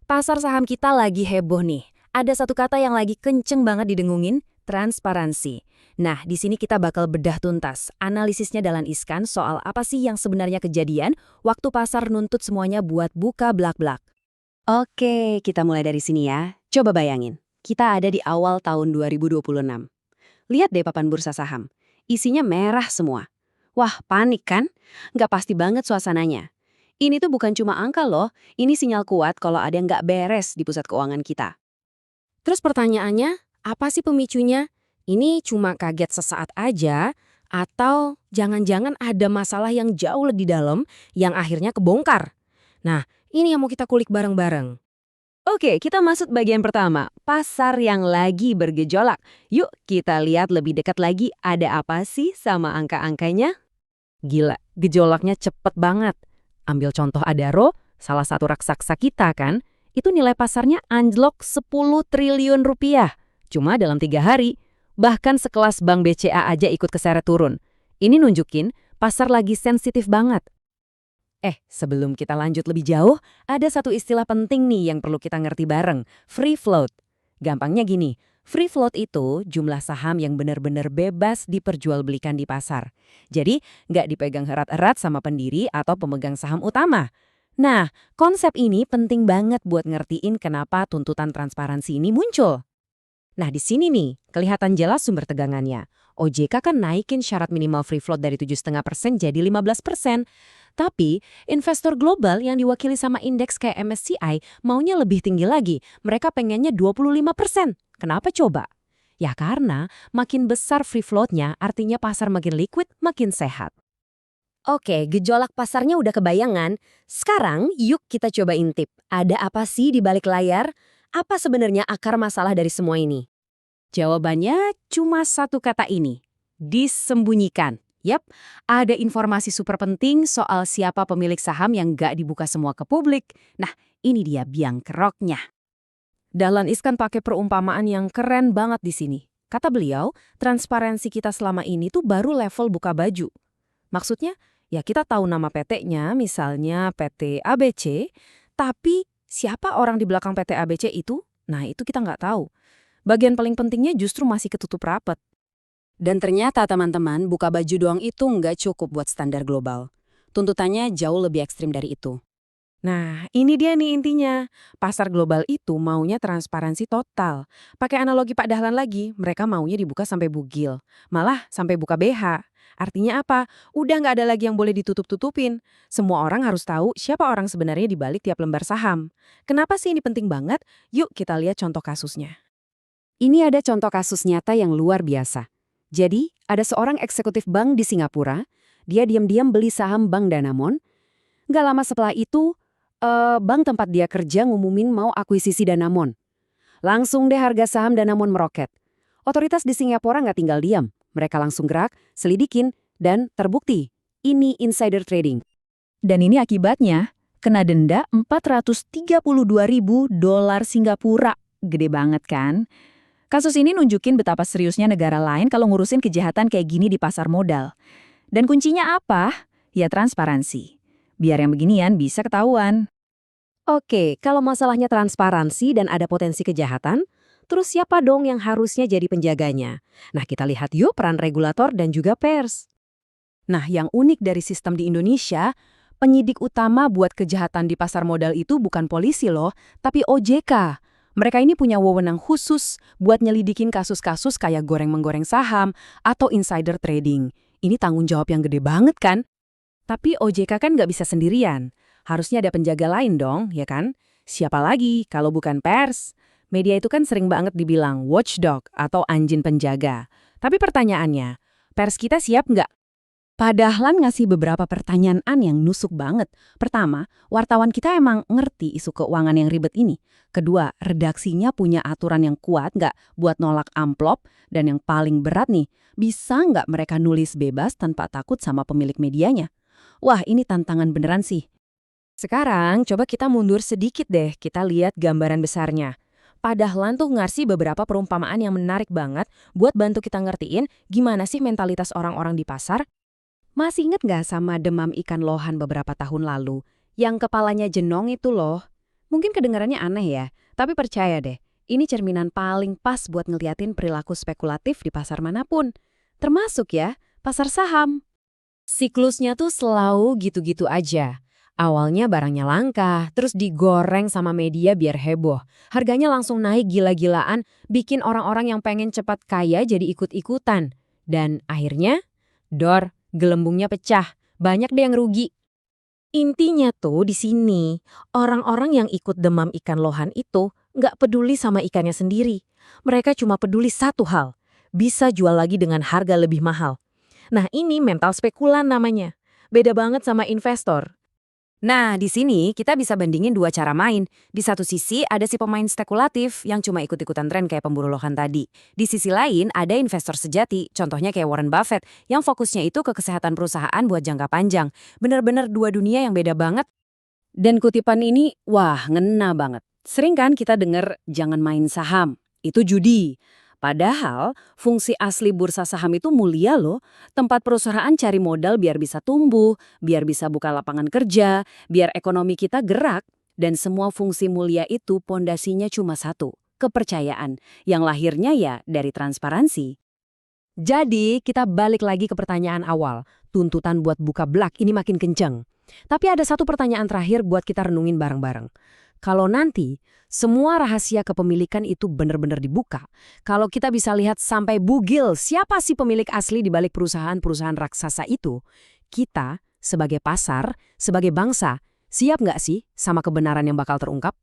Pasar saham kita lagi heboh nih. Ada satu kata yang lagi kenceng banget didengungin, transparansi. Nah, di sini kita bakal bedah tuntas analisisnya Dahlan Iskan soal apa sih yang sebenarnya kejadian waktu pasar nuntut semuanya buat buka blak-blak. Oke, kita mulai dari sini ya. Coba bayangin, kita ada di awal tahun 2026. Lihat deh papan bursa saham. Isinya merah semua. Wah, panik kan? Nggak pasti banget suasananya. Ini tuh bukan cuma angka loh, ini sinyal kuat kalau ada yang nggak beres di pusat keuangan kita. Terus pertanyaannya, apa sih pemicunya? Ini cuma kaget sesaat aja, atau jangan-jangan ada masalah yang jauh lebih dalam yang akhirnya kebongkar? Nah, ini yang mau kita kulik bareng-bareng. Oke, kita masuk bagian pertama, pasar yang lagi bergejolak. Yuk kita lihat lebih dekat lagi ada apa sih sama angka-angkanya. Gila, gejolaknya cepet banget. Ambil contoh Adaro, salah satu raksasa kita kan, itu nilai pasarnya anjlok 10 triliun rupiah. Cuma dalam 3 hari, bahkan sekelas Bank BCA aja ikut keseret turun. Ini nunjukin pasar lagi sensitif banget. Sebelum kita lanjut lebih jauh, ada satu istilah penting nih yang perlu kita ngerti bareng, free float. Gampangnya gini, free float itu jumlah saham yang benar-benar bebas diperjualbelikan di pasar. Jadi, nggak dipegang erat-erat sama pendiri atau pemegang saham utama. Nah, konsep ini penting banget buat ngertiin kenapa tuntutan transparansi ini muncul. Nah, di sini nih, kelihatan jelas sumber tegangannya. OJK kan naikin syarat minimal free float dari 7,5% jadi 15%. Tapi, investor global yang diwakili sama indeks kayak MSCI maunya lebih tinggi lagi. Mereka pengennya 25%. Kenapa coba? Ya karena makin besar free float-nya artinya pasar makin liquid, makin sehat. Oke, gejolak pasarnya udah kebayangan. Sekarang yuk kita coba intip. Ada apa sih di balik layar? Apa sebenarnya akar masalah dari semua ini? Jawabannya cuma satu kata ini, disembunyikan. Yap, ada informasi super penting soal siapa pemilik saham yang nggak dibuka semua ke publik. Nah, ini dia biang keroknya. Dahlan Iskan pakai perumpamaan yang keren banget di sini. Kata beliau, transparansi kita selama ini tuh baru level buka baju. Maksudnya, ya kita tahu nama PT-nya, misalnya PT ABC, tapi siapa orang di belakang PT ABC itu? Nah, itu kita nggak tahu. Bagian paling pentingnya justru masih ketutup rapat. Dan ternyata teman-teman, buka baju doang itu nggak cukup buat standar global. Tuntutannya jauh lebih ekstrim dari itu. Nah, ini dia nih intinya. Pasar global itu maunya transparansi total. Pakai analogi Pak Dahlan lagi, mereka maunya dibuka sampai bugil. Malah sampai buka BH. Artinya apa? Udah nggak ada lagi yang boleh ditutup-tutupin. Semua orang harus tahu siapa orang sebenarnya di balik tiap lembar saham. Kenapa sih ini penting banget? Yuk kita lihat contoh kasusnya. Ini ada contoh kasus nyata yang luar biasa. Jadi, ada seorang eksekutif bank di Singapura, dia diam-diam beli saham Bank Danamon. Nggak lama setelah itu, bank tempat dia kerja ngumumin mau akuisisi Danamon. Langsung deh harga saham Danamon meroket. Otoritas di Singapura nggak tinggal diam. Mereka langsung gerak, selidikin, dan terbukti. Ini insider trading. Dan ini akibatnya, kena denda 432.000 dolar Singapura. Gede banget kan? Kasus ini nunjukin betapa seriusnya negara lain kalau ngurusin kejahatan kayak gini di pasar modal. Dan kuncinya apa? Ya transparansi. Biar yang beginian bisa ketahuan. Oke, kalau masalahnya transparansi dan ada potensi kejahatan, terus siapa dong yang harusnya jadi penjaganya? Nah, kita lihat yuk peran regulator dan juga pers. Nah, yang unik dari sistem di Indonesia, penyidik utama buat kejahatan di pasar modal itu bukan polisi loh, tapi OJK. Mereka ini punya wewenang khusus buat nyelidikin kasus-kasus kayak goreng-menggoreng saham atau insider trading. Ini tanggung jawab yang gede banget kan? Tapi OJK kan nggak bisa sendirian. Harusnya ada penjaga lain dong, ya kan? Siapa lagi kalau bukan pers? Media itu kan sering banget dibilang watchdog atau anjing penjaga. Tapi pertanyaannya, pers kita siap nggak? Pak Dahlan ngasih beberapa pertanyaan yang nusuk banget. Pertama, wartawan kita emang ngerti isu keuangan yang ribet ini. Kedua, redaksinya punya aturan yang kuat nggak buat nolak amplop? Dan yang paling berat nih, bisa nggak mereka nulis bebas tanpa takut sama pemilik medianya? Wah, ini tantangan beneran sih. Sekarang coba kita mundur sedikit deh, kita lihat gambaran besarnya. Pak Dahlan tuh ngasih beberapa perumpamaan yang menarik banget buat bantu kita ngertiin gimana sih mentalitas orang-orang di pasar. Masih inget nggak sama demam ikan lohan beberapa tahun lalu? Yang kepalanya jenong itu loh. Mungkin kedengarannya aneh ya, tapi percaya deh, ini cerminan paling pas buat ngeliatin perilaku spekulatif di pasar manapun. Termasuk ya, pasar saham. Siklusnya tuh selalu gitu-gitu aja. Awalnya barangnya langka, terus digoreng sama media biar heboh. Harganya langsung naik gila-gilaan, bikin orang-orang yang pengen cepat kaya jadi ikut-ikutan. Dan akhirnya, gelembungnya pecah. Banyak deh yang rugi. Intinya tuh di sini, orang-orang yang ikut demam ikan lohan itu nggak peduli sama ikannya sendiri. Mereka cuma peduli satu hal, bisa jual lagi dengan harga lebih mahal. Nah ini mental spekulan namanya. Beda banget sama investor. Nah, di sini kita bisa bandingin dua cara main. Di satu sisi ada si pemain spekulatif yang cuma ikut-ikutan tren kayak pemburu lohan tadi. Di sisi lain ada investor sejati, contohnya kayak Warren Buffett, yang fokusnya itu ke kesehatan perusahaan buat jangka panjang. Bener-bener dua dunia yang beda banget. Dan kutipan ini, wah ngena banget. Sering kan kita denger jangan main saham, itu judi. Padahal fungsi asli bursa saham itu mulia loh. Tempat perusahaan cari modal biar bisa tumbuh, biar bisa buka lapangan kerja, biar ekonomi kita gerak. Dan semua fungsi mulia itu pondasinya cuma satu, kepercayaan. Yang lahirnya ya dari transparansi. Jadi kita balik lagi ke pertanyaan awal. Tuntutan buat buka blak ini makin kenceng. Tapi ada satu pertanyaan terakhir buat kita renungin bareng-bareng. Kalau nanti semua rahasia kepemilikan itu benar-benar dibuka, kalau kita bisa lihat sampai bugil siapa sih pemilik asli di balik perusahaan-perusahaan raksasa itu, kita sebagai pasar, sebagai bangsa, siap nggak sih sama kebenaran yang bakal terungkap?